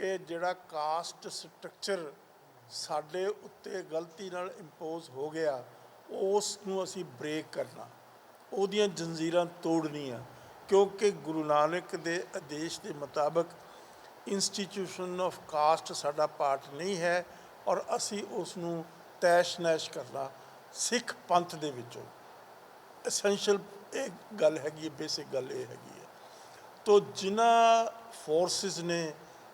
कि जिहड़ा caste structure साडे उत्ते गलती नाल इंपोज हो गया उस नूं असीं ब्रेक करना, उहदियां जंजीरां तोड़नियां, क्योंकि गुरु नानक दे आदेश के मुताबिक इंस्टीट्यूशन ऑफ कास्ट साडा पार्ट नहीं है और असी उस नूं तैश नैश करना सिख पंथ दे विचों एसेंशियल एक गल हैगी, बेसिक गल ये हैगी है। तो जिन्हां फोर्सिस ने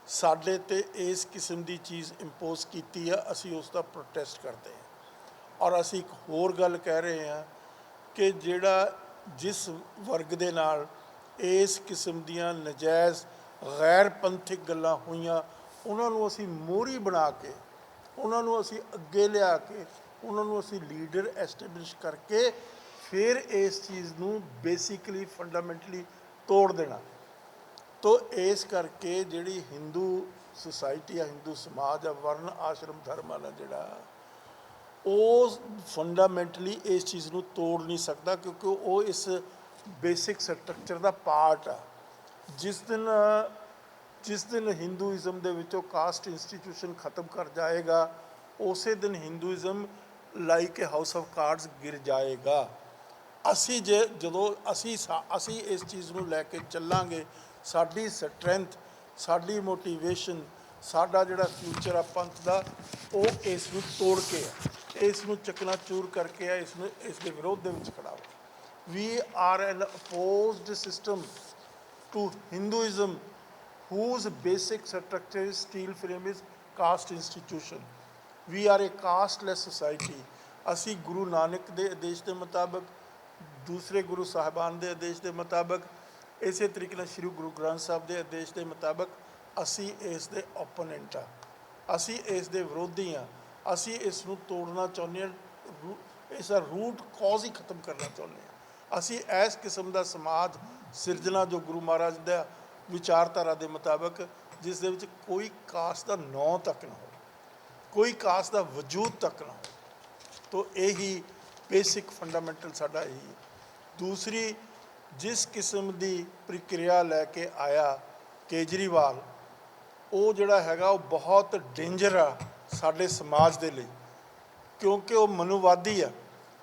साडे ते इस किस्म की चीज़ इंपोज की है, असी उसका प्रोटेस्ट करते हैं। और असी एक होर गल कह रहे हैं कि जिहड़ा जिस वर्ग दे नाल इस किस्म दियां नजायज़ गैर पंथिक गल्लां होईयां, उन्हां नूं असी मोहरी बना के, उन्हां नूं असी अगे लिया के, उन्हां नूं असी लीडर एस्टैबलिश करके फिर इस चीज़ नूं बेसिकली फंडामेंटली तोड़ देना। तो इस करके जिहड़ी हिंदू सोसाइटी है, हिंदू समाज है, वर्ण आश्रम धर्म वाला जिहड़ा ਉਹ फंडामेंटली इस चीज़ को तोड़ नहीं सकता, क्योंकि वो इस बेसिक स्ट्रक्चर का पार्ट आ। जिस दिन हिंदूइज़म के विचों कास्ट इंस्टीट्यूशन खत्म कर जाएगा, उस दिन Hinduism like a house of cards गिर जाएगा। असी जदों असी इस चीज़ को लैके चलांगे, साडी स्ट्रेंथ, साडी मोटिवेशन, साडा जिहड़ा फ्यूचर आ पंथ का, वो इस नूं तोड़ के है, इस नूं चकनाचूर करके है, इस दे विरोध दे विच खड़ा हो। We are an opposed system to Hinduism whose basic structure is steel frame is caste institution. We are a casteless society. असी गुरु नानक के आदेश के मुताबिक, दूसरे गुरु साहिबान के आदेश के मुताबिक, इस तरीके श्री गुरु ग्रंथ साहब के आदेश के मुताबिक असी इस दे ओपोनेंट हाँ, असी इस दे विरोधी हाँ। असी इस नूं तोड़ना चाहुंदे हां, इसका रूट कॉज ही खत्म करना चाहुंदे हां। असी इस किस्म का समाज सिरजना जो गुरु महाराज का विचारधारा के मुताबिक, जिस दे विच कोई कास्ट का नौ तक ना हो, कोई कास्ट का वजूद तक ना हो। तो यही बेसिक फंडामेंटल साडा यही। दूसरी, जिस किस्म की प्रक्रिया लैके आया केजरीवाल, वो जिहड़ा हैगा वो बहुत डेंजर आ साडे समाज दे लई, क्योंकि वो मनुवादी आ,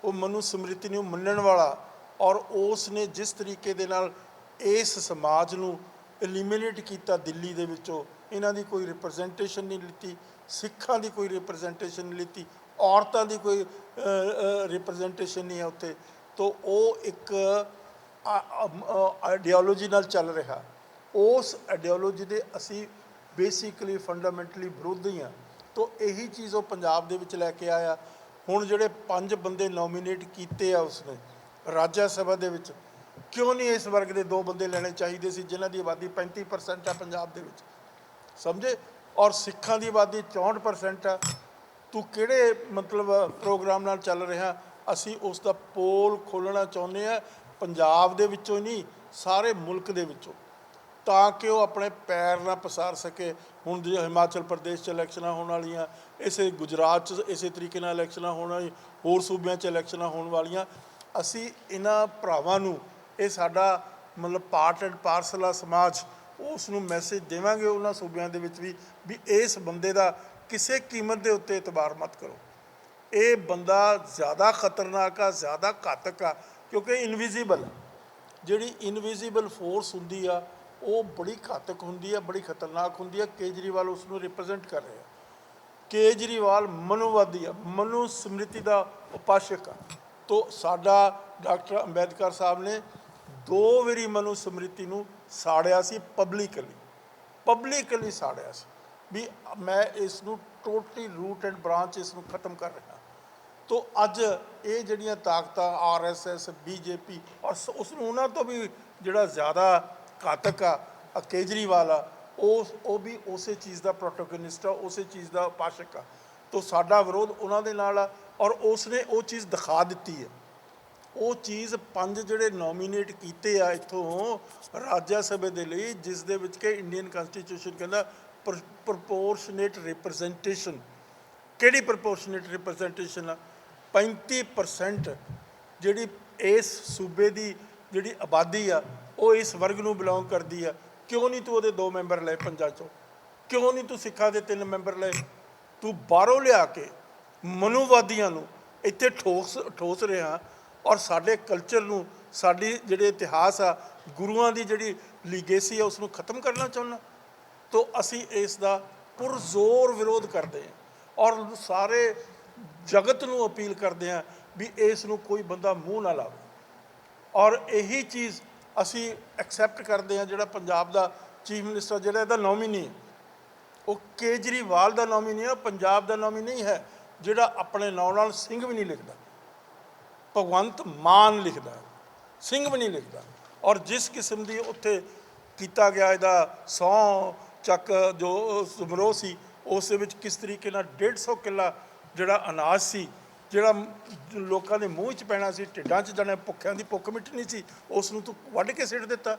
वो मनु समृति नूं मनण वाला, और उसने जिस तरीके दे नाल इस समाज नूं एलिमिनेट किया दिल्ली दे विचों, इन्हां दी कोई रिप्रजेंटेशन नहीं लीती, सिखां दी कोई रिप्रजेंटेशन नहीं लीती, औरतां दी कोई रिप्रजेंटेशन नहीं है उत्थे। तो वो एक आइडियोलॉजी नाल चल रहा, उस आइडियोलॉजी दे असी बेसिकली फंडामेंटली विरोधी हाँ। तो यही चीज़ वो पंजाब दे विच लैके आया। हुण जिहड़े 5 बंदे नॉमीनेट कीते आ उसने राज्य सभा दे विच, क्यों नहीं इस वर्ग के 2 बंदे लेने चाहिए सी, जिन्हां दी आबादी 35% है पंजाब दे विच, समझे, और सिखां दी आबादी 64% है। तू किहड़े मतलब प्रोग्राम नाल चल रहा? असी उसका पोल खोलना चाहुंदे आ, पंजाब दे विचों नहीं, सारे मुल्क दे विचों, ताकि वो अपने पैर ना पसार सके। हुण जो हिमाचल प्रदेश च इलैक्शनां होण वालियां, इसे गुजरात च इस तरीके नाल इलैक्शनां होण वाली, होर सूबियां च इलैक्शनां होण वालियां। असी इन्हां भरावां नूं, ये साडा मतलब पार्ट एंड पार्सल आ समाज, उस नूं मैसेज देवांगे उन्हां सूबियां दे विच भी इस बंदे दा किसी कीमत के उत्ते एतबार मत करो। ये बंदा ज़्यादा खतरनाक आ, ज़्यादा घातक आ, क्योंकि इनविजिबल है। जिहड़ी इनविजिबल फोर्स हुंदी आ, वो बड़ी घातक हुंदी है, बड़ी खतरनाक हुंदी है। केजरीवाल उसनूं रिप्रजेंट कर रहे हैं। केजरीवाल मनुवादी आ, मनु स्मृति का उपासक आ। तो साडा डॉक्टर अंबेडकर साहब ने 2 वारी मनु स्मृति नूं साड़िया सी, पबलिकली साड़िया सी भी मैं इस नूं टोटली रूट एंड ब्रांच इस नूं खत्म कर रहा। तो अज ये जिहड़ियां ताकतां RSS BJP और उस उन्हां तो भी जिहड़ा ज़्यादा घातक आ केजरीवाल आ, वो भी उस चीज़ का प्रोटोगनिस्ट आ, उस चीज़ का उपासक आ। तो साडा विरोध उन्हां दे नाल आ, और उसने वो चीज़ दिखा दी है। वो चीज़ 5 जिहड़े नॉमीनेट किए आ इत्थों राज्य सभा के लिए, जिस दे विच कि इंडियन कॉन्स्टिट्यूशन कहता प्रपोर्शनेट रिप्रजेंटेशन। किहड़ी प्रपोर्शनेट रिप्रजेंटेशन आ? 35% जिहड़ी इस सूबे की जिहड़ी आबादी आ, वो इस वर्ग नूं बिलोंग करती है। क्यों नहीं तू वो 2 मैंबर ले 5 चों? ਕਿਉਂ ਨਹੀਂ ਤੂੰ ਸਿੱਖਾਂ ਦੇ 3 ਮੈਂਬਰ ਲਏ? ਤੂੰ ਬਾਹਰੋਂ ਲਿਆ ਕੇ ਮਨੂਵਾਦੀਆਂ ਨੂੰ ਇੱਥੇ ਠੋਸ ਰਿਹਾ ਔਰ ਸਾਡੇ ਕਲਚਰ ਨੂੰ, ਸਾਡੀ ਜਿਹੜੇ ਇਤਿਹਾਸ ਆ, ਗੁਰੂਆਂ ਦੀ ਜਿਹੜੀ ਲੀਗੇਸੀ ਆ, ਉਸ ਨੂੰ ਖਤਮ ਕਰਨਾ ਚਾਹੁੰਦਾ। ਤਾਂ ਅਸੀਂ ਇਸ ਦਾ ਪੁਰਜ਼ੋਰ ਵਿਰੋਧ ਕਰਦੇ ਹਾਂ ਔਰ ਸਾਰੇ ਜਗਤ ਨੂੰ ਅਪੀਲ ਕਰਦੇ ਹਾਂ ਵੀ ਇਸ ਨੂੰ ਕੋਈ ਬੰਦਾ ਮੂੰਹ ਨਾ ਲਾਵੇ। ਔਰ ਇਹੀ ਚੀਜ਼ ਅਸੀਂ ਐਕਸੈਪਟ ਕਰਦੇ ਹਾਂ। ਜਿਹੜਾ ਪੰਜਾਬ ਦਾ ਚੀਫ ਮਿਨਿਸਟਰ, ਜਿਹੜਾ ਇਹਦਾ ਨੋਮੀਨੀ ਹੈ, ਉਹ ਕੇਜਰੀਵਾਲ ਦਾ ਨੋਮੀਨੀ ਹੈ, ਪੰਜਾਬ ਦਾ ਨੋਮੀਨੀ ਨਹੀਂ ਹੈ। ਜਿਹੜਾ ਆਪਣੇ ਨਾਂ ਨਾਲ ਸਿੰਘ ਵੀ ਨਹੀਂ ਲਿਖਦਾ, ਭਗਵੰਤ ਮਾਨ ਲਿਖਦਾ, ਸਿੰਘ ਵੀ ਨਹੀਂ ਲਿਖਦਾ। ਔਰ ਜਿਸ ਕਿਸਮ ਦੀ ਉੱਥੇ ਕੀਤਾ ਗਿਆ ਇਹਦਾ ਸਹੁੰ ਚੱਕ ਜੋ ਸਮਾਰੋਹ ਸੀ, ਉਸ ਦੇ ਵਿੱਚ ਕਿਸ ਤਰੀਕੇ ਨਾਲ 150 ਕਿੱਲਾ ਜਿਹੜਾ ਅਨਾਜ ਸੀ, ਜਿਹੜਾ ਲੋਕਾਂ ਦੇ ਮੂੰਹ 'ਚ ਪੈਣਾ ਸੀ, ਢਿੱਡਾਂ 'ਚ ਜਾਣਾ, ਭੁੱਖਿਆਂ ਦੀ ਭੁੱਖ ਮਿਟਣੀ ਸੀ, ਉਸ ਨੂੰ ਤੂੰ ਵੱਢ ਕੇ ਸਿੱਟ ਦਿੱਤਾ।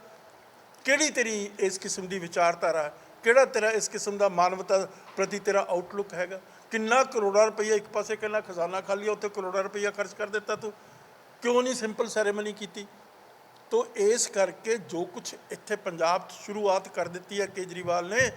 ਕਿਹੜੀ ਤੇਰੀ ਇਸ ਕਿਸਮ ਦੀ ਵਿਚਾਰਧਾਰਾ? ਕਿਹੜਾ ਤੇਰਾ ਇਸ ਕਿਸਮ ਦਾ ਮਾਨਵਤਾ ਪ੍ਰਤੀ ਤੇਰਾ ਆਊਟਲੁੱਕ ਹੈਗਾ? ਕਿੰਨਾ ਕਰੋੜਾਂ ਰੁਪਈਆ, ਇੱਕ ਪਾਸੇ ਕਹਿੰਦਾ ਖਜ਼ਾਨਾ ਖਾਲੀ, ਉੱਥੇ ਕਰੋੜਾਂ ਰੁਪਈਆ ਖਰਚ ਕਰ ਦਿੱਤਾ ਤੂੰ। ਕਿਉਂ ਨਹੀਂ ਸਿੰਪਲ ਸੈਰੇਮਨੀ ਕੀਤੀ? ਤੋ ਇਸ ਕਰਕੇ ਜੋ ਕੁਛ ਇੱਥੇ ਪੰਜਾਬ 'ਚ ਸ਼ੁਰੂਆਤ ਕਰ ਦਿੱਤੀ ਹੈ ਕੇਜਰੀਵਾਲ ਨੇ,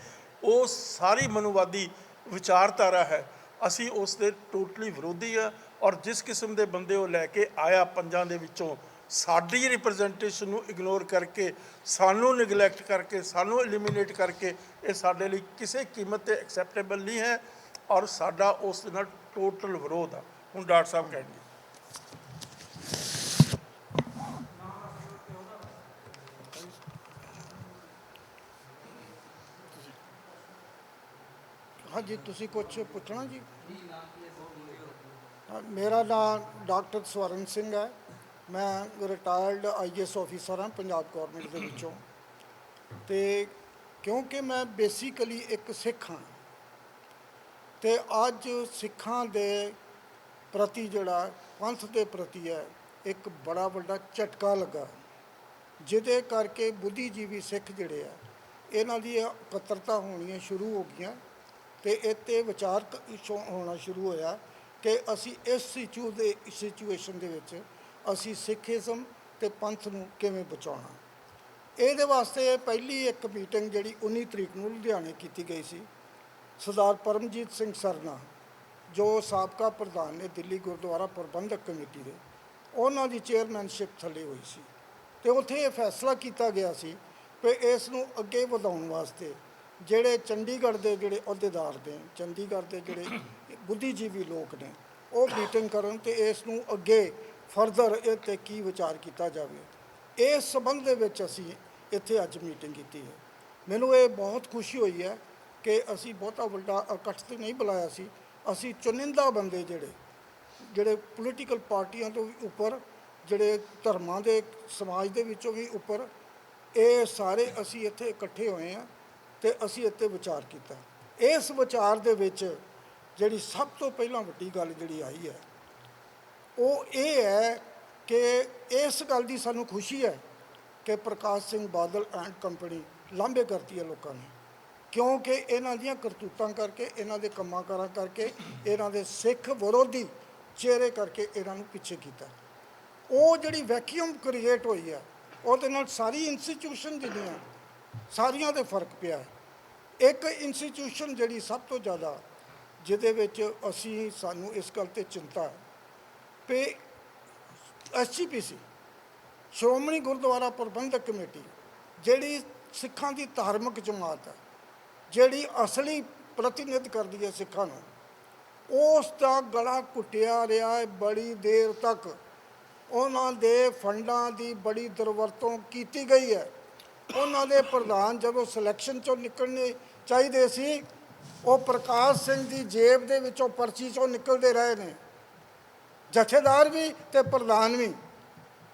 ਉਹ ਸਾਰੀ ਮਨੂਵਾਦੀ ਵਿਚਾਰਧਾਰਾ ਹੈ। ਅਸੀਂ ਉਸ ਦੇ ਟੋਟਲੀ ਵਿਰੋਧੀ ਆ। ਔਰ ਜਿਸ ਕਿਸਮ ਦੇ ਬੰਦੇ ਉਹ ਲੈ ਕੇ ਆਇਆ ਪੰਜਾਂ ਦੇ ਵਿੱਚੋਂ, ਸਾਡੀ ਰਿਪਰੈਜ਼ੈਂਟੇਸ਼ਨ ਨੂੰ ਇਗਨੋਰ ਕਰਕੇ, ਸਾਨੂੰ ਨਿਗਲੈਕਟ ਕਰਕੇ, ਸਾਨੂੰ ਐਲੀਮੀਨੇਟ ਕਰਕੇ, ਇਹ ਸਾਡੇ ਲਈ ਕਿਸੇ ਕੀਮਤ 'ਤੇ ਐਕਸੈਪਟੇਬਲ ਨਹੀਂ ਹੈ ਔਰ ਸਾਡਾ ਉਸ ਦੇ ਨਾਲ ਟੋਟਲ ਵਿਰੋਧ ਆ। ਹੁਣ ਡਾਕਟਰ ਸਾਹਿਬ ਕਹਿਣਗੇ। हाँ जी, तुसी कुछ पुछना जी? मेरा नाम डॉक्टर स्वरण सिंह है। मैं रिटायर्ड IAS ऑफिसर हाँ पंजाब गौरमेंट के विचों। तो क्योंकि मैं बेसिकली एक सिख हाँ, तो अज सिखां दे प्रति जड़ा पंथ के प्रति है एक बड़ा वड्डा झटका लगा, जिदे करके बुद्धिजीवी सिख जड़े आ इन्हां दी इकत्तरता होनी शुरू हो गई। तो इत्ते विचार होना शुरू होया कि असी इस सिचुएशन दे विच असी सिखिज़म ते पंथ नूं किवें बचाउणा। इहदे वास्ते पहली एक मीटिंग जिहड़ी 19 तरीक नूं लुधियाणे कीती गई सी। सरदार परमजीत सिंह सरना जो साबका प्रधान ने दिल्ली गुरुद्वारा प्रबंधक कमेटी दे, उन्हां दी चेयरमैनशिप थले हुई सी। ते उत्थे ये फैसला किया गया सी कि इस नूं अगे वधाउण वास्ते ਜਿਹੜੇ ਚੰਡੀਗੜ੍ਹ ਦੇ ਜਿਹੜੇ ਅਹੁਦੇਦਾਰ ਨੇ, ਚੰਡੀਗੜ੍ਹ ਦੇ ਜਿਹੜੇ ਬੁੱਧੀਜੀਵੀ ਲੋਕ ਨੇ, ਉਹ ਮੀਟਿੰਗ ਕਰਨ ਤੇ ਇਸ ਨੂੰ ਅੱਗੇ ਫਰਦਰ ਇਹ 'ਤੇ ਕੀ ਵਿਚਾਰ ਕੀਤਾ ਜਾਵੇ। ਇਸ ਸੰਬੰਧ ਦੇ ਵਿੱਚ ਅਸੀਂ ਇੱਥੇ ਅੱਜ ਮੀਟਿੰਗ ਕੀਤੀ ਹੈ। ਮੈਨੂੰ ਇਹ ਬਹੁਤ ਖੁਸ਼ੀ ਹੋਈ ਹੈ ਕਿ ਅਸੀਂ ਬਹੁਤਾ ਵੱਡਾ ਇਕੱਠ ਤੇ ਨਹੀਂ ਬੁਲਾਇਆ ਸੀ। ਅਸੀਂ ਚੁਣਿੰਦਾ ਬੰਦੇ ਜਿਹੜੇ ਪੋਲੀਟੀਕਲ ਪਾਰਟੀਆਂ ਤੋਂ ਵੀ ਉੱਪਰ, ਜਿਹੜੇ ਧਰਮਾਂ ਦੇ ਸਮਾਜ ਦੇ ਵਿੱਚੋਂ ਵੀ ਉੱਪਰ, ਇਹ ਸਾਰੇ ਅਸੀਂ ਇੱਥੇ ਇਕੱਠੇ ਹੋਏ ਹਾਂ ਤੇ ਅਸੀਂ ਇੱਥੇ ਵਿਚਾਰ ਕੀਤਾ। ਇਸ ਵਿਚਾਰ ਦੇ ਵਿੱਚ ਜਿਹੜੀ ਸਭ ਤੋਂ ਪਹਿਲਾਂ ਵੱਡੀ ਗੱਲ ਜਿਹੜੀ ਆਈ ਹੈ ਉਹ ਇਹ ਹੈ ਕਿ ਇਸ ਗੱਲ ਦੀ ਸਾਨੂੰ ਖੁਸ਼ੀ ਹੈ ਕਿ ਪ੍ਰਕਾਸ਼ ਸਿੰਘ ਬਾਦਲ ਐਂਡ ਕੰਪਨੀ ਲਾਂਭੇ ਕਰਤੀ ਹੈ ਲੋਕਾਂ ਨੇ, ਕਿਉਂਕਿ ਇਹਨਾਂ ਦੀਆਂ ਕਰਤੂਤਾਂ ਕਰਕੇ, ਇਹਨਾਂ ਦੇ ਕੰਮਾਂ ਕਾਰਾਂ ਕਰਕੇ, ਇਹਨਾਂ ਦੇ ਸਿੱਖ ਵਿਰੋਧੀ ਚਿਹਰੇ ਕਰਕੇ ਇਹਨਾਂ ਨੂੰ ਪਿੱਛੇ ਕੀਤਾ। ਉਹ ਜਿਹੜੀ ਵੈਕਿਊਮ ਕ੍ਰੀਏਟ ਹੋਈ ਹੈ ਉਹਦੇ ਨਾਲ ਸਾਰੀ ਇੰਸਟੀਟਿਊਸ਼ਨ ਜਿਹੜੀਆਂ ਸਾਰੀਆਂ ਦੇ ਫਰਕ ਪਿਆ। ਇੱਕ ਇੰਸਟੀਟਿਊਸ਼ਨ ਜਿਹੜੀ ਸਭ ਤੋਂ ਜ਼ਿਆਦਾ ਜਿਹਦੇ ਵਿੱਚ ਸਾਨੂੰ ਇਸ ਗੱਲ 'ਤੇ ਚਿੰਤਾ ਹੈ ਕਿ SGPC ਸ਼੍ਰੋਮਣੀ ਗੁਰਦੁਆਰਾ ਪ੍ਰਬੰਧਕ ਕਮੇਟੀ, ਜਿਹੜੀ ਸਿੱਖਾਂ ਦੀ ਧਾਰਮਿਕ ਜਮਾਤ ਹੈ, ਜਿਹੜੀ ਅਸਲੀ ਪ੍ਰਤੀਨਿਧ ਕਰਦੀ ਹੈ ਸਿੱਖਾਂ ਨੂੰ, ਉਸ ਦਾ ਗਲਾ ਘੁੱਟਿਆ ਰਿਹਾ ਹੈ ਬੜੀ ਦੇਰ ਤੱਕ। ਉਹਨਾਂ ਦੇ ਫੰਡਾਂ ਦੀ ਬੜੀ ਦੁਰਵਰਤੋਂ ਕੀਤੀ ਗਈ ਹੈ। ਉਹਨਾਂ ਦੇ ਪ੍ਰਧਾਨ ਜਦੋਂ ਸਿਲੈਕਸ਼ਨ 'ਚੋਂ ਨਿਕਲਣੇ ਚਾਹੀਦੇ ਸੀ, ਉਹ ਪ੍ਰਕਾਸ਼ ਸਿੰਘ ਦੀ ਜੇਬ ਦੇ ਵਿੱਚੋਂ ਪਰਚੀ 'ਚੋਂ ਨਿਕਲਦੇ ਰਹੇ ਨੇ। ਜਥੇਦਾਰ ਵੀ ਤੇ ਪ੍ਰਧਾਨ ਵੀ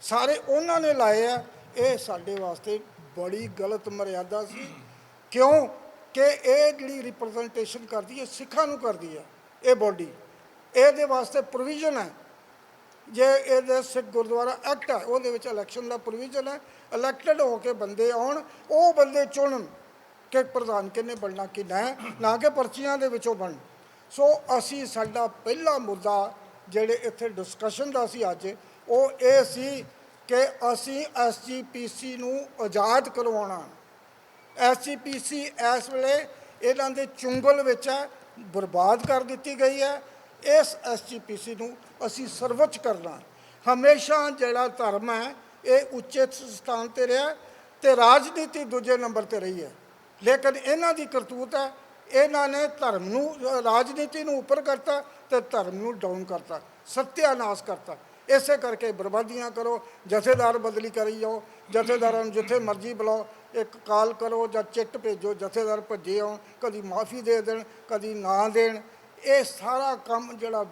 ਸਾਰੇ ਉਹਨਾਂ ਨੇ ਲਾਏ ਆ। ਇਹ ਸਾਡੇ ਵਾਸਤੇ ਬੜੀ ਗਲਤ ਮਰਿਆਦਾ ਸੀ, ਕਿਉਂ ਕਿ ਇਹ ਜਿਹੜੀ ਰਿਪਰੈਜ਼ੈਂਟੇਸ਼ਨ ਕਰਦੀ ਹੈ ਸਿੱਖਾਂ ਨੂੰ ਕਰਦੀ ਹੈ ਇਹ ਬੋਡੀ। ਇਹਦੇ ਵਾਸਤੇ ਪ੍ਰੋਵੀਜ਼ਨ ਹੈ, ਜੇ ਇਹਦੇ ਸਿੱਖ ਗੁਰਦੁਆਰਾ ਐਕਟ ਹੈ ਉਹਦੇ ਵਿੱਚ ਇਲੈਕਸ਼ਨ ਦਾ ਪ੍ਰੋਵੀਜ਼ਨ ਹੈ। ਇਲੈਕਟਡ ਹੋ ਕੇ ਬੰਦੇ ਆਉਣ, ਉਹ ਬੰਦੇ ਚੁਣਨ ਕਿ ਪ੍ਰਧਾਨ ਕਿਹਨੇ ਬਣਨਾ ਕਿਹਨਾ ਹੈ, ਨਾ ਕਿ ਪਰਚੀਆਂ ਦੇ ਵਿੱਚੋਂ ਬਣ। ਸੋ ਅਸੀਂ ਸਾਡਾ ਪਹਿਲਾ ਮੁੱਦਾ ਜਿਹੜੇ ਇੱਥੇ ਡਿਸਕਸ਼ਨ ਦਾ ਸੀ ਅੱਜ, ਉਹ ਇਹ ਸੀ ਕਿ ਅਸੀਂ SGPC ਨੂੰ ਆਜ਼ਾਦ ਕਰਵਾਉਣਾ। SGPC ਇਸ ਵੇਲੇ ਇਹਨਾਂ ਦੇ ਚੁੰਗਲ ਵਿੱਚ ਹੈ, ਬਰਬਾਦ ਕਰ ਦਿੱਤੀ ਗਈ ਹੈ। ਇਸ ਐਸਜੀਪੀਸੀ ਨੂੰ ਅਸੀਂ ਸਰਵੋੱਚ ਕਰਨਾ। ਹਮੇਸ਼ਾ ਜਿਹੜਾ ਧਰਮ ਹੈ ਇਹ ਉੱਚੇ ਸਥਾਨ 'ਤੇ ਰਿਹਾ ਅਤੇ ਰਾਜਨੀਤੀ ਦੂਜੇ ਨੰਬਰ 'ਤੇ ਰਹੀ ਹੈ। ਲੇਕਿਨ ਇਹਨਾਂ ਦੀ ਕਰਤੂਤ ਹੈ, ਇਹਨਾਂ ਨੇ ਧਰਮ ਨੂੰ, ਰਾਜਨੀਤੀ ਨੂੰ ਉੱਪਰ ਕਰਤਾ ਅਤੇ ਧਰਮ ਨੂੰ ਡਾਊਨ ਕਰਤਾ, ਸੱਤਿਆਨਾਸ਼ ਕਰਤਾ। ਇਸੇ ਕਰਕੇ ਬਰਬਾਦੀਆਂ ਕਰੋ, ਜਥੇਦਾਰ ਬਦਲੀ ਕਰੀ ਜਾਓ, ਜਥੇਦਾਰਾਂ ਨੂੰ ਜਿੱਥੇ ਮਰਜ਼ੀ ਬੁਲਾਓ, ਇੱਕ ਕਾਲ ਕਰੋ ਜਾਂ ਚਿੱਟ ਭੇਜੋ, ਜਥੇਦਾਰ ਭੱਜੇ ਆਉਣ, ਕਦੀ ਮਾਫੀ ਦੇ ਦੇਣ, ਕਦੀ ਨਾ ਦੇਣ। ਇਹ ਸਾਰਾ ਕੰਮ ਜਿਹੜਾ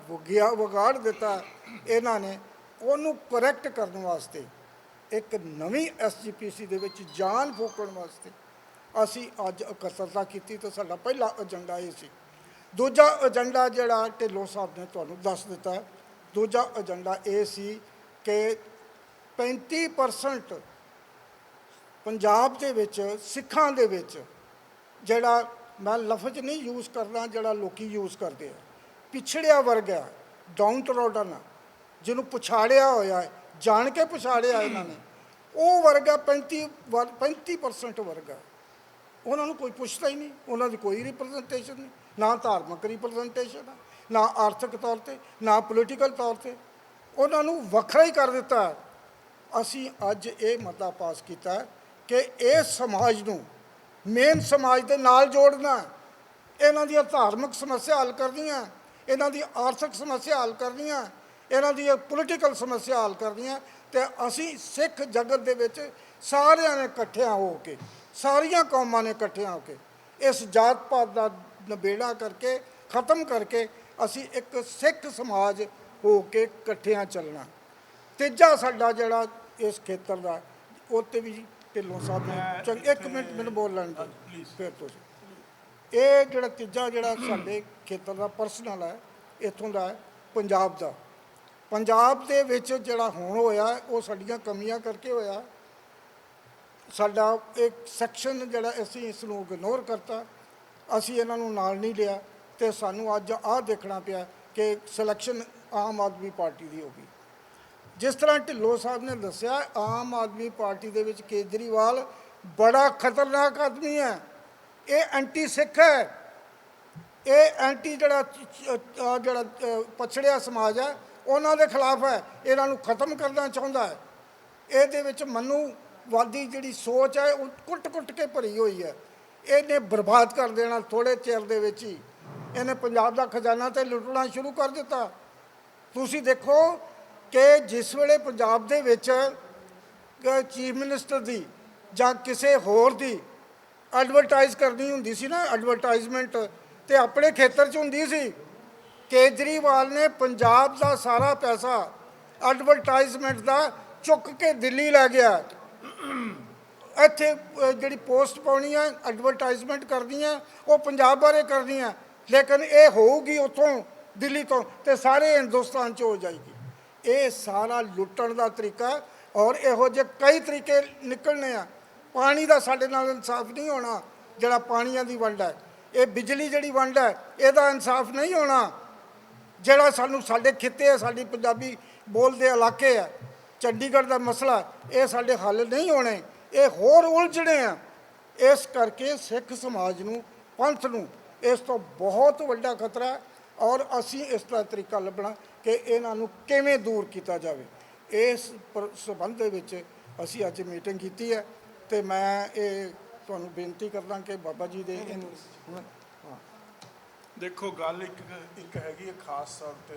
ਵਿਗਾੜ ਦਿੱਤਾ ਇਹਨਾਂ ਨੇ, ਉਹਨੂੰ ਕਰੈਕਟ ਕਰਨ ਵਾਸਤੇ ਇੱਕ ਨਵੀਂ ਐਸਜੀਪੀਸੀ ਦੇ ਵਿੱਚ ਜਾਨ ਫੂਕਣ ਵਾਸਤੇ ਅਸੀਂ ਅੱਜ ਇਕੱਤਰਤਾ ਕੀਤੀ। ਤਾਂ ਸਾਡਾ ਪਹਿਲਾ ਏਜੰਡਾ ਇਹ ਸੀ। ਦੂਜਾ ਏਜੰਡਾ ਜਿਹੜਾ ਢਿੱਲੋਂ ਸਾਹਿਬ ਨੇ ਤੁਹਾਨੂੰ ਦੱਸ ਦਿੱਤਾ, ਦੂਜਾ ਏਜੰਡਾ ਇਹ ਸੀ ਕਿ 35% ਪੰਜਾਬ ਦੇ ਵਿੱਚ ਸਿੱਖਾਂ ਦੇ ਵਿੱਚ, ਜਿਹੜਾ ਮੈਂ ਲਫ਼ਜ਼ ਨਹੀਂ ਯੂਜ਼ ਕਰਨਾ ਜਿਹੜਾ ਲੋਕੀ ਯੂਜ਼ ਕਰਦੇ ਆ, ਪਿਛੜਿਆ ਵਰਗ ਹੈ, ਡਾਊਨ ਟਰੋਡਨ, ਜਿਹਨੂੰ ਪਛਾੜਿਆ ਹੋਇਆ ਹੈ, ਜਾਣ ਕੇ ਪਛਾੜਿਆ ਇਹਨਾਂ ਨੇ, ਉਹ ਵਰਗ ਹੈ 35% ਵਰਗ ਹੈ। ਉਹਨਾਂ ਨੂੰ ਕੋਈ ਪੁੱਛਦਾ ਹੀ ਨਹੀਂ, ਉਹਨਾਂ ਦੀ ਕੋਈ ਰਿਪਰੈਜ਼ੈਂਟੇਸ਼ਨ ਨਹੀਂ, ਨਾ ਧਾਰਮਿਕ ਰਿਪਰੈਜ਼ੈਂਟੇਸ਼ਨ ਹੈ, ਨਾ ਆਰਥਿਕ ਤੌਰ 'ਤੇ, ਨਾ ਪੋਲੀਟੀਕਲ ਤੌਰ 'ਤੇ। ਉਹਨਾਂ ਨੂੰ ਵੱਖਰਾ ਹੀ ਕਰ ਦਿੱਤਾ। ਅਸੀਂ ਅੱਜ ਇਹ ਮਤਾ ਪਾਸ ਕੀਤਾ ਕਿ ਇਸ ਸਮਾਜ ਨੂੰ ਮੇਨ ਸਮਾਜ ਦੇ ਨਾਲ ਜੋੜਨਾ, ਇਹਨਾਂ ਦੀਆਂ ਧਾਰਮਿਕ ਸਮੱਸਿਆ ਹੱਲ ਕਰਨੀਆਂ, ਇਹਨਾਂ ਦੀ ਆਰਥਿਕ ਸਮੱਸਿਆ ਹੱਲ ਕਰਨੀਆਂ, ਇਹਨਾਂ ਦੀ ਪੋਲੀਟੀਕਲ ਸਮੱਸਿਆ ਹੱਲ ਕਰਨੀਆਂ। ਅਤੇ ਅਸੀਂ ਸਿੱਖ ਜਗਤ ਦੇ ਵਿੱਚ ਸਾਰਿਆਂ ਨੇ ਇਕੱਠਿਆਂ ਹੋ ਕੇ, ਸਾਰੀਆਂ ਕੌਮਾਂ ਨੇ ਇਕੱਠਿਆਂ ਹੋ ਕੇ ਇਸ ਜਾਤ ਪਾਤ ਦਾ ਨਿਬੇੜਾ ਕਰਕੇ, ਖਤਮ ਕਰਕੇ, ਅਸੀਂ ਇੱਕ ਸਿੱਖ ਸਮਾਜ ਹੋ ਕੇ ਇਕੱਠਿਆਂ ਚੱਲਣਾ। ਤੀਜਾ ਸਾਡਾ ਜਿਹੜਾ ਇਸ ਖੇਤਰ ਦਾ, ਉਹ 'ਤੇ ਵੀ ਢਿੱਲੋਂ ਸਾਹਿਬ ਨੇ ਇੱਕ ਮਿੰਟ ਮੈਨੂੰ ਬੋਲ ਲੈਣ ਦਿਓ ਫਿਰ ਤੁਸੀਂ। ਇਹ ਜਿਹੜਾ ਤੀਜਾ ਜਿਹੜਾ ਸਾਡੇ ਖੇਤਰ ਦਾ ਪਰਸਨਲ ਹੈ, ਇੱਥੋਂ ਦਾ ਹੈ ਪੰਜਾਬ ਦਾ। ਪੰਜਾਬ ਦੇ ਵਿੱਚ ਜਿਹੜਾ ਹੁਣ ਹੋਇਆ ਉਹ ਸਾਡੀਆਂ ਕਮੀਆਂ ਕਰਕੇ ਹੋਇਆ। ਸਾਡਾ ਇੱਕ ਸੈਕਸ਼ਨ ਜਿਹੜਾ ਅਸੀਂ ਇਸ ਨੂੰ ਇਗਨੋਰ ਕਰਤਾ, ਅਸੀਂ ਇਹਨਾਂ ਨੂੰ ਨਾਲ ਨਹੀਂ ਲਿਆ, ਅਤੇ ਸਾਨੂੰ ਅੱਜ ਆਹ ਦੇਖਣਾ ਪਿਆ ਕਿ ਸਿਲੈਕਸ਼ਨ ਆਮ ਆਦਮੀ ਪਾਰਟੀ ਦੀ ਹੋ ਗਈ। ਜਿਸ ਤਰ੍ਹਾਂ ਢਿੱਲੋਂ ਸਾਹਿਬ ਨੇ ਦੱਸਿਆ, ਆਮ ਆਦਮੀ ਪਾਰਟੀ ਦੇ ਵਿੱਚ ਕੇਜਰੀਵਾਲ ਬੜਾ ਖਤਰਨਾਕ ਆਦਮੀ ਹੈ। ਇਹ ਐਂਟੀ ਸਿੱਖ ਹੈ, ਇਹ ਐਂਟੀ ਜਿਹੜਾ ਪਛੜਿਆ ਸਮਾਜ ਹੈ ਉਹਨਾਂ ਦੇ ਖਿਲਾਫ ਹੈ, ਇਹਨਾਂ ਨੂੰ ਖਤਮ ਕਰਨਾ ਚਾਹੁੰਦਾ ਹੈ। ਇਹਦੇ ਵਿੱਚ ਮਨੂਵਾਦੀ ਜਿਹੜੀ ਸੋਚ ਹੈ ਉਹ ਕੁੱਟ-ਕੁੱਟ ਕੇ ਭਰੀ ਹੋਈ ਹੈ। ਇਹਨੇ ਬਰਬਾਦ ਕਰ ਦੇਣਾ ਥੋੜ੍ਹੇ ਚਿਰ ਦੇ ਵਿੱਚ ਹੀ। ਇਹਨੇ ਪੰਜਾਬ ਦਾ ਖਜ਼ਾਨਾ ਤੇ ਲੁੱਟਣਾ ਸ਼ੁਰੂ ਕਰ ਦਿੱਤਾ। ਤੁਸੀਂ ਦੇਖੋ ਕਿ ਜਿਸ ਵੇਲੇ ਪੰਜਾਬ ਦੇ ਵਿੱਚ ਚੀਫ ਮਿਨਿਸਟਰ ਦੀ ਜਾਂ ਕਿਸੇ ਹੋਰ ਦੀ ਐਡਵਰਟਾਈਜ਼ ਕਰਨੀ ਹੁੰਦੀ ਸੀ ਨਾ, ਐਡਵਰਟਾਈਜ਼ਮੈਂਟ, ਤੇ ਆਪਣੇ ਖੇਤਰ 'ਚ ਹੁੰਦੀ ਸੀ, ਕੇਜਰੀਵਾਲ ਨੇ ਪੰਜਾਬ ਦਾ ਸਾਰਾ ਪੈਸਾ ਐਡਵਰਟਾਈਜ਼ਮੈਂਟ ਦਾ ਚੁੱਕ ਕੇ ਦਿੱਲੀ ਲੈ ਗਿਆ। ਇੱਥੇ ਜਿਹੜੀ ਪੋਸਟ ਪਾਉਣੀ ਹੈ, ਐਡਵਰਟਾਈਜ਼ਮੈਂਟ ਕਰਨੀ ਹੈ, ਉਹ ਪੰਜਾਬ ਬਾਰੇ ਕਰਨੀ ਹੈ, ਲੇਕਿਨ ਇਹ ਹੋਊਗੀ ਉੱਥੋਂ ਦਿੱਲੀ ਤੋਂ, ਅਤੇ ਸਾਰੇ ਹਿੰਦੁਸਤਾਨ 'ਚ ਹੋ ਜਾਏਗੀ। ਇਹ ਸਾਰਾ ਲੁੱਟਣ ਦਾ ਤਰੀਕਾ, ਔਰ ਇਹੋ ਜਿਹੇ ਕਈ ਤਰੀਕੇ ਨਿਕਲਣੇ ਆ। ਪਾਣੀ ਦਾ ਸਾਡੇ ਨਾਲ ਇਨਸਾਫ ਨਹੀਂ ਹੋਣਾ, ਜਿਹੜਾ ਪਾਣੀਆਂ ਦੀ ਵੰਡ ਹੈ। ਇਹ ਬਿਜਲੀ ਜਿਹੜੀ ਵੰਡ ਹੈ, ਇਹਦਾ ਇਨਸਾਫ ਨਹੀਂ ਹੋਣਾ। ਜਿਹੜਾ ਸਾਡੇ ਖਿੱਤੇ ਹੈ, ਸਾਡੀ ਪੰਜਾਬੀ ਬੋਲਦੇ ਇਲਾਕੇ ਹੈ, ਚੰਡੀਗੜ੍ਹ ਦਾ ਮਸਲਾ, ਇਹ ਸਾਡੇ ਹੱਲ ਨਹੀਂ ਹੋਣੇ, ਇਹ ਹੋਰ ਉਲਝਣੇ ਆ। ਇਸ ਕਰਕੇ ਸਿੱਖ ਸਮਾਜ ਨੂੰ, ਪੰਥ ਨੂੰ ਇਸ ਤੋਂ ਬਹੁਤ ਵੱਡਾ ਖਤਰਾ ਹੈ, ਔਰ ਅਸੀਂ ਇਸ ਦਾ ਤਰੀਕਾ ਲੱਭਣਾ ਕਿ ਇਹਨਾਂ ਨੂੰ ਕਿਵੇਂ ਦੂਰ ਕੀਤਾ ਜਾਵੇ। ਇਸ ਸੰਬੰਧ ਦੇ ਵਿੱਚ ਅਸੀਂ ਅੱਜ ਮੀਟਿੰਗ ਕੀਤੀ ਹੈ, ਅਤੇ ਮੈਂ ਇਹ ਤੁਹਾਨੂੰ ਬੇਨਤੀ ਕਰਦਾ ਕਿ ਬਾਬਾ ਜੀ ਦੇ ਦੇਖੋ ਗੱਲ ਇੱਕ ਹੈਗੀ ਹੈ ਖਾਸ ਤੌਰ 'ਤੇ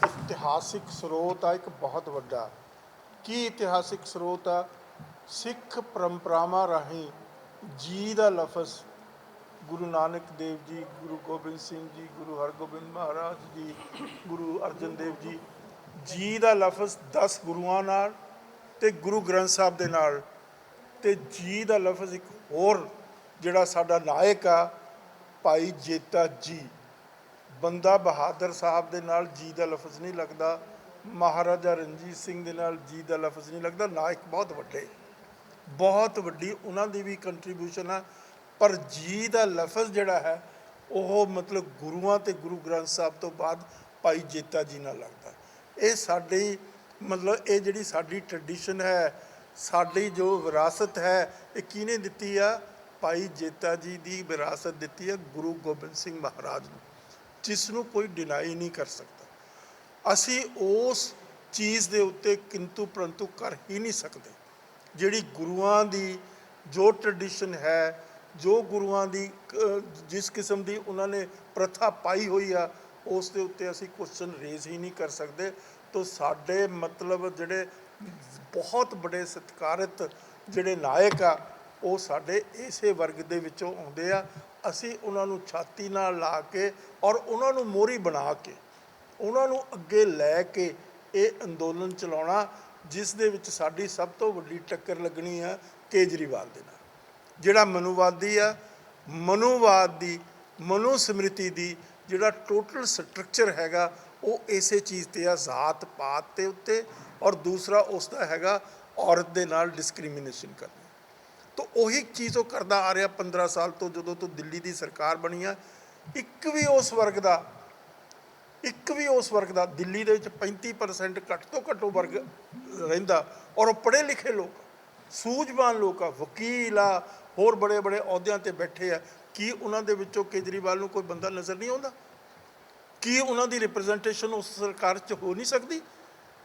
ਇਤਿਹਾਸਿਕ ਸਰੋਤ ਆ, ਇੱਕ ਬਹੁਤ ਵੱਡਾ। ਕੀ ਇਤਿਹਾਸਿਕ ਸਰੋਤ ਆ? ਸਿੱਖ ਪਰੰਪਰਾਵਾਂ ਰਾਹੀਂ ਜੀ ਦਾ ਲਫ਼ਜ਼ ਗੁਰੂ ਨਾਨਕ ਦੇਵ ਜੀ, ਗੁਰੂ ਗੋਬਿੰਦ ਸਿੰਘ ਜੀ, ਗੁਰੂ ਹਰਗੋਬਿੰਦ ਮਹਾਰਾਜ ਜੀ, ਗੁਰੂ ਅਰਜਨ ਦੇਵ ਜੀ, ਜੀ ਦਾ ਲਫ਼ਜ਼ 10 ਗੁਰੂਆਂ ਨਾਲ ਅਤੇ ਗੁਰੂ ਗ੍ਰੰਥ ਸਾਹਿਬ ਦੇ ਨਾਲ, ਅਤੇ ਜੀ ਦਾ ਲਫ਼ਜ਼ ਇੱਕ ਹੋਰ ਜਿਹੜਾ ਸਾਡਾ ਨਾਇਕ ਆ ਭਾਈ ਜੇਤਾ ਜੀ, ਬੰਦਾ ਬਹਾਦਰ ਸਾਹਿਬ ਦੇ ਨਾਲ ਜੀ ਦਾ ਲਫ਼ਜ਼ ਨਹੀਂ ਲੱਗਦਾ, ਮਹਾਰਾਜਾ ਰਣਜੀਤ ਸਿੰਘ ਦੇ ਨਾਲ ਜੀ ਦਾ ਲਫ਼ਜ਼ ਨਹੀਂ ਲੱਗਦਾ। ਨਾਇਕ ਬਹੁਤ ਵੱਡੇ, ਬਹੁਤ ਵੱਡੀ ਉਹਨਾਂ ਦੀ ਵੀ ਕੰਟਰੀਬਿਊਸ਼ਨ ਆ, ਪਰ ਜੀ ਦਾ ਲਫ਼ਜ਼ ਜਿਹੜਾ ਹੈ ਉਹ ਮਤਲਬ ਗੁਰੂਆਂ ਅਤੇ ਗੁਰੂ ਗ੍ਰੰਥ ਸਾਹਿਬ ਤੋਂ ਬਾਅਦ ਭਾਈ ਜੇਤਾ ਜੀ ਨਾਲ ਲੱਗਦਾ। ਇਹ ਸਾਡੀ ਮਤਲਬ ਇਹ ਜਿਹੜੀ ਸਾਡੀ ਟਰੈਡੀਸ਼ਨ ਹੈ, ਸਾਡੀ ਜੋ ਵਿਰਾਸਤ ਹੈ, ਇਹ ਕਿਹਨੇ ਦਿੱਤੀ ਆ? ਭਾਈ ਜੇਤਾ ਜੀ ਦੀ ਵਿਰਾਸਤ ਦਿੱਤੀ ਹੈ ਗੁਰੂ ਗੋਬਿੰਦ ਸਿੰਘ ਮਹਾਰਾਜ ਨੂੰ, ਜਿਸ ਨੂੰ ਕੋਈ ਡਿਨਾਈ ਨਹੀਂ ਕਰ ਸਕਦਾ। ਅਸੀਂ ਉਸ ਚੀਜ਼ ਦੇ ਉੱਤੇ ਕਿੰਤੂ ਪਰੰਤੂ ਕਰ ਹੀ ਨਹੀਂ ਸਕਦੇ। ਜਿਹੜੀ ਗੁਰੂਆਂ ਦੀ ਜੋ ਟ੍ਰੈਡੀਸ਼ਨ ਹੈ, ਜੋ ਗੁਰੂਆਂ ਦੀ ਜਿਸ ਕਿਸਮ ਦੀ ਉਹਨਾਂ ਨੇ ਪ੍ਰਥਾ ਪਾਈ ਹੋਈ ਆ, ਉਸ ਦੇ ਉੱਤੇ ਅਸੀਂ ਕੁਐਸਚਨ ਰੇਜ਼ ਹੀ ਨਹੀਂ ਕਰ ਸਕਦੇ। ਤੋ ਸਾਡੇ ਮਤਲਬ ਜਿਹੜੇ ਬਹੁਤ ਬੜੇ ਸਤਿਕਾਰਿਤ ਜਿਹੜੇ ਨਾਇਕ ਆ, ਉਹ ਸਾਡੇ ਇਸੇ ਵਰਗ ਦੇ ਵਿੱਚੋਂ ਆਉਂਦੇ ਆ। ਅਸੀਂ ਉਹਨਾਂ ਨੂੰ ਛਾਤੀ ਨਾਲ ਲਾ ਕੇ ਔਰ ਉਹਨਾਂ ਨੂੰ ਮੋਹਰੀ ਬਣਾ ਕੇ ਉਹਨਾਂ ਨੂੰ ਅੱਗੇ ਲੈ ਕੇ ਇਹ ਅੰਦੋਲਨ ਚਲਾਉਣਾ, ਜਿਸ ਦੇ ਵਿੱਚ ਸਾਡੀ ਸਭ ਤੋਂ ਵੱਡੀ ਟੱਕਰ ਲੱਗਣੀ ਆ ਕੇਜਰੀਵਾਲ ਦੇ ਨਾਲ। ਜਿਹੜਾ ਮਨੂਵਾਦੀ ਆ, ਮਨੂਵਾਦ ਦੀ ਮਨੂ ਸਮ੍ਰਿਤੀ ਦੀ ਜਿਹੜਾ ਟੋਟਲ ਸਟਰਕਚਰ ਹੈਗਾ, ਉਹ ਇਸੇ ਚੀਜ਼ 'ਤੇ ਆ, ਜ਼ਾਤ ਪਾਤ ਦੇ ਉੱਤੇ, ਔਰ ਦੂਸਰਾ ਉਸ ਦਾ ਹੈਗਾ ਔਰਤ ਦੇ ਨਾਲ ਡਿਸਕ੍ਰਿਮੀਨੇਸ਼ਨ ਕਰਨਾ। ਤਾਂ ਉਹੀ ਚੀਜ਼ ਉਹ ਕਰਦਾ ਆ ਰਿਹਾ 15 ਸਾਲ ਤੋਂ, ਜਦੋਂ ਤੋਂ ਦਿੱਲੀ ਦੀ ਸਰਕਾਰ ਬਣੀ ਆ। ਇੱਕ ਵੀ ਉਸ ਵਰਗ ਦਾ ਦਿੱਲੀ ਦੇ ਵਿੱਚ 35% ਘੱਟ ਤੋਂ ਘੱਟ ਵਰਗ ਰਹਿੰਦਾ, ਔਰ ਉਹ ਪੜ੍ਹੇ ਲਿਖੇ ਲੋਕ, ਸੂਝਵਾਨ ਲੋਕ ਆ, ਵਕੀਲ ਆ, ਹੋਰ ਬੜੇ ਬੜੇ ਅਹੁਦਿਆਂ 'ਤੇ ਬੈਠੇ ਆ। ਕੀ ਉਹਨਾਂ ਦੇ ਵਿੱਚੋਂ ਕੇਜਰੀਵਾਲ ਨੂੰ ਕੋਈ ਬੰਦਾ ਨਜ਼ਰ ਨਹੀਂ ਆਉਂਦਾ? ਕੀ ਉਹਨਾਂ ਦੀ ਰਿਪਰੈਜ਼ੈਂਟੇਸ਼ਨ ਉਸ ਸਰਕਾਰ 'ਚ ਹੋ ਨਹੀਂ ਸਕਦੀ?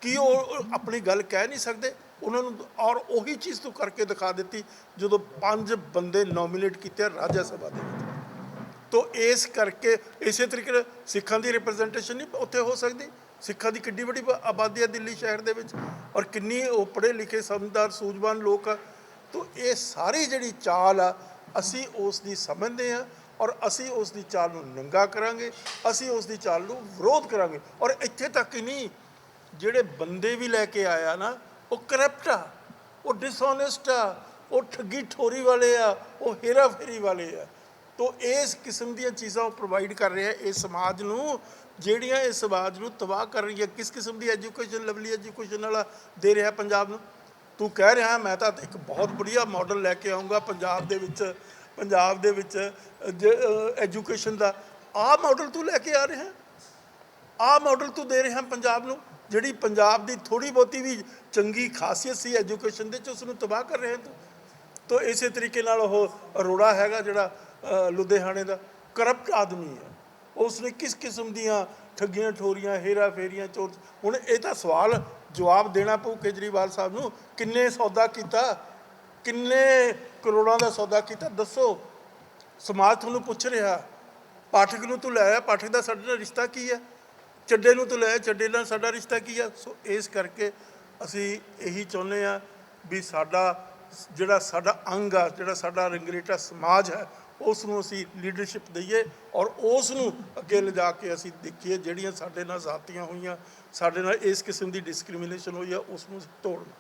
ਕੀ ਉਹ ਆਪਣੀ ਗੱਲ ਕਹਿ ਨਹੀਂ ਸਕਦੇ? ਉਹਨਾਂ ਨੂੰ ਔਰ ਉਹੀ ਚੀਜ਼ ਤੋਂ ਕਰਕੇ ਦਿਖਾ ਦਿੱਤੀ ਜਦੋਂ 5 ਬੰਦੇ ਨੋਮੀਨੇਟ ਕੀਤੇ ਰਾਜ ਸਭਾ ਦੇ ਵਿੱਚ। ਤੋ ਇਸ ਕਰਕੇ ਇਸੇ ਤਰੀਕੇ ਨਾਲ ਸਿੱਖਾਂ ਦੀ ਰਿਪਰੈਜ਼ੈਂਟੇਸ਼ਨ ਨਹੀਂ ਉੱਥੇ ਹੋ ਸਕਦੀ। ਸਿੱਖਾਂ ਦੀ ਕਿੱਡੀ ਵੱਡੀ ਆਬਾਦੀ ਹੈ ਦਿੱਲੀ ਸ਼ਹਿਰ ਦੇ ਵਿੱਚ, ਔਰ ਕਿੰਨੀ ਉਹ ਪੜ੍ਹੇ ਲਿਖੇ ਸਮਝਦਾਰ ਸੂਝਵਾਨ ਲੋਕ ਆ। ਤੋ ਇਹ ਸਾਰੀ ਜਿਹੜੀ ਚਾਲ ਆ, ਅਸੀਂ ਉਸ ਦੀ ਸਮਝਦੇ ਹਾਂ, ਔਰ ਅਸੀਂ ਉਸ ਦੀ ਚਾਲ ਨੂੰ ਨੰਗਾ ਕਰਾਂਗੇ, ਅਸੀਂ ਉਸ ਦੀ ਚਾਲ ਨੂੰ ਵਿਰੋਧ ਕਰਾਂਗੇ। ਔਰ ਇੱਥੇ ਤੱਕ ਹੀ ਨਹੀਂ, ਜਿਹੜੇ ਬੰਦੇ ਵੀ ਲੈ ਕੇ ਆਇਆ ਨਾ, ਉਹ ਕਰਪਟ ਆ, ਉਹ ਡਿਸਓਨੈਸਟ ਆ, ਉਹ ਠੱਗੀ ਠੋਰੀ ਵਾਲੇ ਆ, ਉਹ ਹੇਰਾ ਫੇਰੀ ਵਾਲੇ ਆ। ਤੋ ਇਸ ਕਿਸਮ ਦੀਆਂ ਚੀਜ਼ਾਂ ਉਹ ਪ੍ਰੋਵਾਈਡ ਕਰ ਰਿਹਾ ਇਸ ਸਮਾਜ ਨੂੰ, ਜਿਹੜੀਆਂ ਇਸ ਸਮਾਜ ਨੂੰ ਤਬਾਹ ਕਰ ਰਹੀਆਂ। ਕਿਸ ਕਿਸਮ ਦੀ ਐਜੂਕੇਸ਼ਨ, ਲਵਲੀ ਐਜੂਕੇਸ਼ਨ ਵਾਲਾ ਦੇ ਰਿਹਾ ਪੰਜਾਬ ਨੂੰ? ਤੂੰ ਕਹਿ ਰਿਹਾ ਮੈਂ ਤਾਂ ਇੱਕ ਬਹੁਤ ਵਧੀਆ ਮਾਡਲ ਲੈ ਕੇ ਆਊਂਗਾ ਪੰਜਾਬ ਦੇ ਵਿੱਚ ਐਜੂਕੇਸ਼ਨ ਦਾ। ਆਹ ਮਾਡਲ ਤੂੰ ਲੈ ਕੇ ਆ ਰਿਹਾ, ਆਹ ਮਾਡਲ ਤੂੰ ਦੇ ਰਿਹਾ ਪੰਜਾਬ ਨੂੰ। ਜਿਹੜੀ ਪੰਜਾਬ ਦੀ ਥੋੜ੍ਹੀ ਬਹੁਤੀ ਵੀ ਚੰਗੀ ਖਾਸੀਅਤ ਸੀ ਐਜੂਕੇਸ਼ਨ ਦੇ 'ਚ, ਉਸ ਨੂੰ ਤਬਾਹ ਕਰ ਰਿਹਾ ਤੂੰ। ਤੋ ਇਸੇ ਤਰੀਕੇ ਨਾਲ ਉਹ ਅਰੋੜਾ ਹੈਗਾ ਜਿਹੜਾ ਲੁਧਿਆਣੇ ਦਾ, ਕਰਪਟ ਆਦਮੀ ਹੈ। ਉਸ ਨੇ ਕਿਸ ਕਿਸਮ ਦੀਆਂ ਠੱਗੀਆਂ ਠੋਰੀਆਂ, ਹੇਰਾ ਫੇਰੀਆਂ, ਚੋਰ। ਹੁਣ ਇਹ ਤਾਂ ਸਵਾਲ ਜਵਾਬ ਦੇਣਾ ਪਊ ਕੇਜਰੀਵਾਲ ਸਾਹਿਬ ਨੂੰ। ਕਿੰਨੇ ਸੌਦਾ ਕੀਤਾ, ਕਿੰਨੇ ਕਰੋੜਾਂ ਦਾ ਸੌਦਾ ਕੀਤਾ, ਦੱਸੋ। ਸਮਾਜ ਤੁਹਾਨੂੰ ਪੁੱਛ ਰਿਹਾ। ਪਾਠਕ ਨੂੰ ਤੂੰ ਲੈ ਆਇਆ, ਪਾਠਕ ਦਾ ਸਾਡੇ ਨਾਲ ਰਿਸ਼ਤਾ ਕੀ ਹੈ? ਚੱਡੇ ਨੂੰ ਤੂੰ ਲੈ ਆਇਆ, ਚੱਡੇ ਨਾਲ ਸਾਡਾ ਰਿਸ਼ਤਾ ਕੀ ਹੈ? ਸੋ ਇਸ ਕਰਕੇ ਅਸੀਂ ਇਹੀ ਚਾਹੁੰਦੇ ਹਾਂ ਵੀ ਜਿਹੜਾ ਸਾਡਾ ਅੰਗ ਆ, ਜਿਹੜਾ ਸਾਡਾ ਰੰਗਰੇਟਾ ਸਮਾਜ ਹੈ, ਉਸ ਨੂੰ ਅਸੀਂ ਲੀਡਰਸ਼ਿਪ ਦਈਏ, ਔਰ ਉਸ ਨੂੰ ਅੱਗੇ ਲਿਜਾ ਕੇ ਅਸੀਂ ਦੇਖੀਏ ਜਿਹੜੀਆਂ ਸਾਡੇ ਨਾਲ ਜ਼ਾਤੀਆਂ ਹੋਈਆਂ, ਸਾਡੇ ਨਾਲ ਇਸ ਕਿਸਮ ਦੀ ਡਿਸਕ੍ਰਿਮੀਨੇਸ਼ਨ ਹੋਈ ਆ, ਉਸ ਨੂੰ ਤੋੜਨਾ।